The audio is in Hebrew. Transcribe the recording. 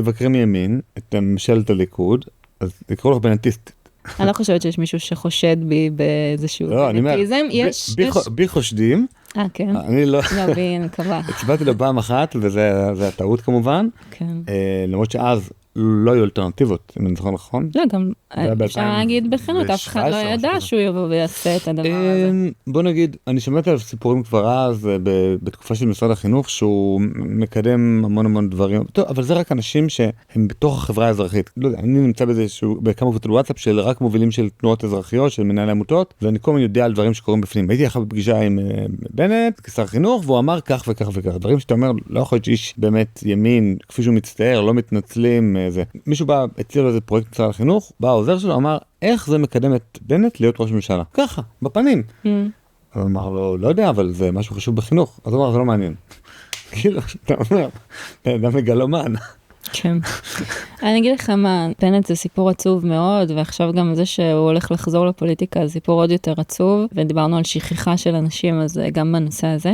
תבקרי מימין את ממשלת הליכוד, אז יקראו לך בנטיסטית. אני לא חושבת שיש מישהו שחושד בי באיזשהו בנטיזם. בי חושדים. כן. אני לא... לא, בי אני מקווה. הצבעתי לו פעם אחת, וזה הטעות כמובן. כן. למרות שאז לא היו אלטרנטיבות, אם אני זוכר נכון. לא, גם אפשר להגיד בכנות, אף אחד לא ידע שהוא יבוא ויעשה את הדבר הזה. בוא נגיד, אני שמעתי עליו סיפורים כבר אז, בתקופה של משרד החינוך, שהוא מקדם המון דברים, טוב, אבל זה רק אנשים שהם בתוך החברה האזרחית. לא יודע, אני נמצא בכמה קבוצות וואטסאפ של רק מובילים של תנועות אזרחיות, של מנהלי עמותות, ואני כל הזמן יודע על דברים שקורים בפנים. הייתי אחר בפגישה עם בנט, כשר חינוך, והוא אמר כך וכך וכך. דברים שאתה אומר, לא יכול להיות שאיש באמת ימין, כפי שהוא מצטער, לא מתנצלים, זה. מישהו בא, הציע לו איזה פרויקט משרד החינוך, בא העוזר שלו, אמר, איך זה מקדם את בנט להיות ראש ממשלה? ככה, בפנים. הוא אמר לו, לא יודע, אבל זה משהו חשוב בחינוך. אז הוא אמר, זה לא מעניין. כאילו, אתה אומר, אדם מגלומן. כן. אני אגיד לך מה, בנט זה סיפור עצוב מאוד, ועכשיו גם זה שהוא הולך לחזור לפוליטיקה, זה סיפור עוד יותר עצוב, ודיברנו על שכחה של אנשים, אז גם בנושא הזה.